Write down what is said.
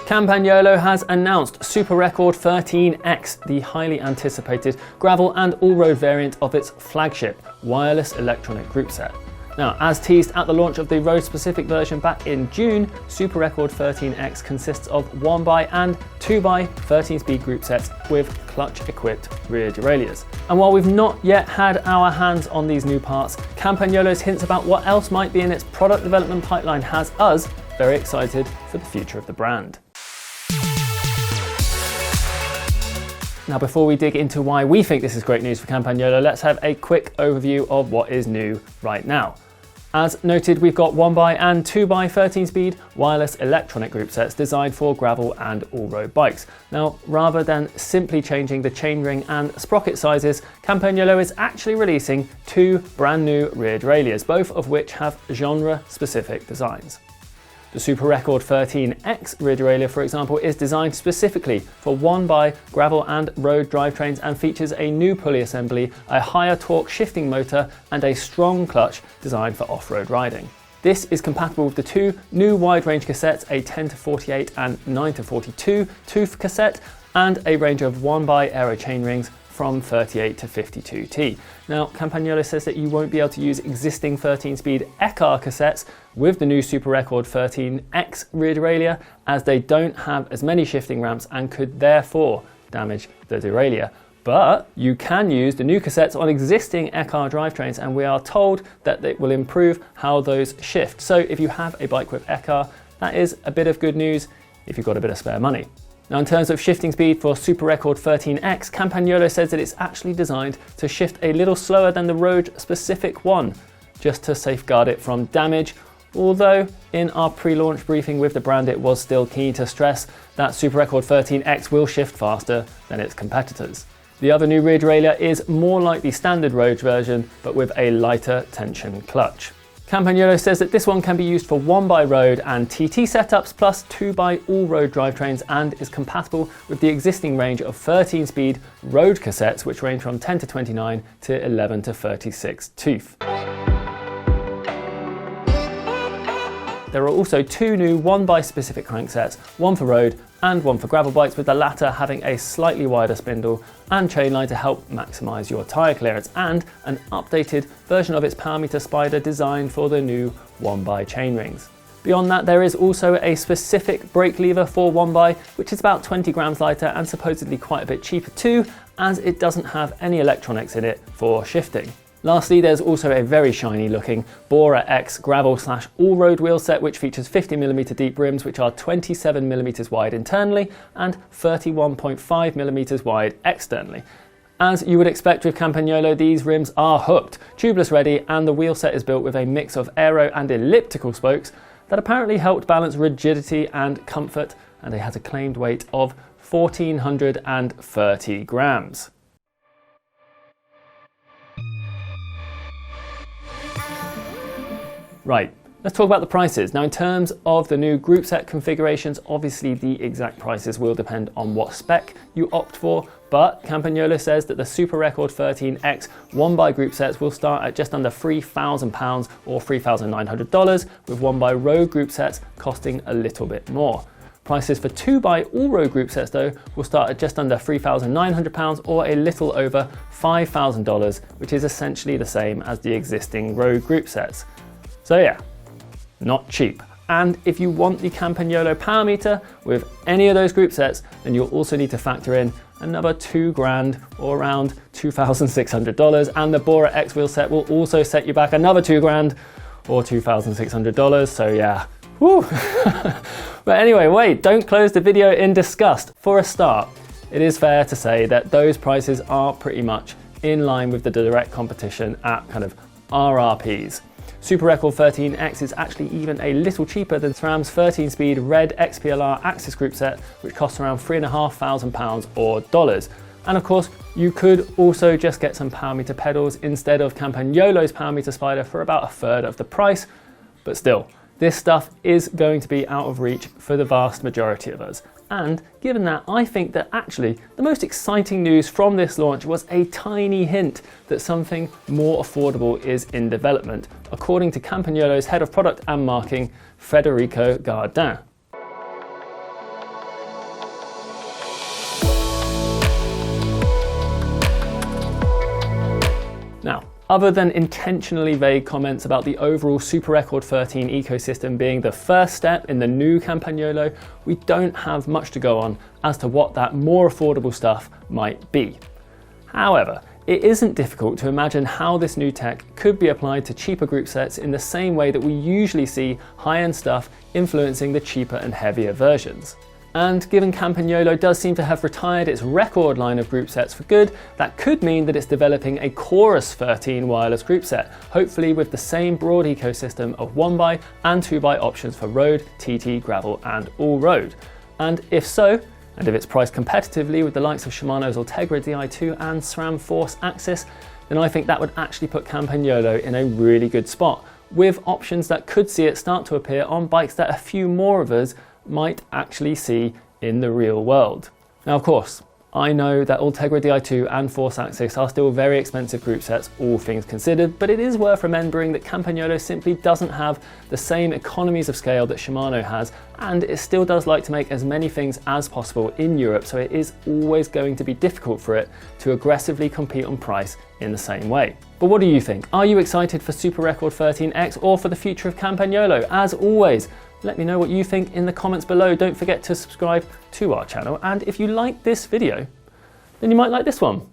Campagnolo has announced Super Record 13X, the highly anticipated gravel and all-road variant of its flagship wireless electronic group set. Now, as teased at the launch of the road-specific version back in June, Super Record 13X consists of 1x and 2x 13-speed group sets with clutch-equipped rear derailleurs. And while we've not yet had our hands on these new parts, Campagnolo's hints about what else might be in its product development pipeline has us very excited for the future of the brand. Now, before we dig into why we think this is great news for Campagnolo, let's have a quick overview of what is new right now. As noted, we've got 1x and 2x 13-speed wireless electronic group sets designed for gravel and all-road bikes. Now, rather than simply changing the chainring and sprocket sizes, Campagnolo is actually releasing two brand new rear derailleurs, both of which have genre-specific designs. The Super Record 13X rear derailleur, for example, is designed specifically for 1x gravel and road drivetrains and features a new pulley assembly, a higher torque shifting motor, and a strong clutch designed for off-road riding. This is compatible with the two new wide-range cassettes, a 10-48 and 9-42 tooth cassette, and a range of 1x aero chainrings from 38 to 52T. Now, Campagnolo says that you won't be able to use existing 13-speed ECAR cassettes with the new Super Record 13X rear derailleur, as they don't have as many shifting ramps and could therefore damage the derailleur. But you can use the new cassettes on existing ECAR drivetrains, and we are told that it will improve how those shift. So if you have a bike with ECAR, that is a bit of good news if you've got a bit of spare money. Now, in terms of shifting speed for Super Record 13X, Campagnolo says that it's actually designed to shift a little slower than the road-specific one, just to safeguard it from damage, although in our pre-launch briefing with the brand it was still keen to stress that Super Record 13X will shift faster than its competitors. The other new rear derailleur is more like the standard road version, but with a lighter tension clutch. Campagnolo says that this one can be used for 1x road and TT setups plus 2x all-road drivetrains, and is compatible with the existing range of 13-speed road cassettes, which range from 10 to 29 to 11 to 36 tooth. There are also two new 1x specific cranksets, one for road and one for gravel bikes, with the latter having a slightly wider spindle and chainline to help maximise your tyre clearance, and an updated version of its power meter spider designed for the new 1x chainrings. Beyond that, there is also a specific brake lever for 1x, which is about 20 grams lighter and supposedly quite a bit cheaper too, as it doesn't have any electronics in it for shifting. Lastly, there's also a very shiny looking Bora X gravel / all-road wheel set, which features 50mm deep rims, which are 27mm wide internally and 31.5mm wide externally. As you would expect with Campagnolo, these rims are hooked, tubeless ready, and the wheel set is built with a mix of aero and elliptical spokes that apparently helped balance rigidity and comfort, and it has a claimed weight of 1,430 grams. Right, let's talk about the prices. Now, in terms of the new group set configurations, obviously the exact prices will depend on what spec you opt for, but Campagnolo says that the Super Record 13X 1x group sets will start at just under £3,000 or $3,900, with 1x road group sets costing a little bit more. Prices for 2x all-road group sets, though, will start at just under £3,900 or a little over $5,000, which is essentially the same as the existing road group sets. So yeah, not cheap. And if you want the Campagnolo power meter with any of those group sets, then you'll also need to factor in another $2,000 or around $2,600. And the Bora X wheel set will also set you back another $2,000 or $2,600. So yeah, whew. But anyway, wait, don't close the video in disgust. For a start, it is fair to say that those prices are pretty much in line with the direct competition at kind of RRPs. Super Record 13X is actually even a little cheaper than SRAM's 13-speed Red XPLR Axis group set, which costs around £3,500 or dollars. And of course, you could also just get some power meter pedals instead of Campagnolo's power meter spider for about a third of the price. But still, this stuff is going to be out of reach for the vast majority of us. And given that, I think that actually the most exciting news from this launch was a tiny hint that something more affordable is in development, according to Campagnolo's head of product and marketing, Federico Gardin. Other than intentionally vague comments about the overall Super Record 13 ecosystem being the first step in the new Campagnolo, we don't have much to go on as to what that more affordable stuff might be. However, it isn't difficult to imagine how this new tech could be applied to cheaper group sets in the same way that we usually see high-end stuff influencing the cheaper and heavier versions. And given Campagnolo does seem to have retired its record line of group sets for good, that could mean that it's developing a Chorus 13 wireless group set, hopefully with the same broad ecosystem of 1x and 2x options for road, TT, gravel and all-road. And if so, and if it's priced competitively with the likes of Shimano's Ultegra Di2 and SRAM Force Axis, then I think that would actually put Campagnolo in a really good spot, with options that could see it start to appear on bikes that a few more of us might actually see in the real world. Now, of course, I know that Ultegra Di2 and Force Axis are still very expensive group sets, all things considered, but it is worth remembering that Campagnolo simply doesn't have the same economies of scale that Shimano has, and it still does like to make as many things as possible in Europe, so it is always going to be difficult for it to aggressively compete on price in the same way. But what do you think? Are you excited for Super Record 13X or for the future of Campagnolo? As always, let me know what you think in the comments below. Don't forget to subscribe to our channel, and if you like this video, then you might like this one.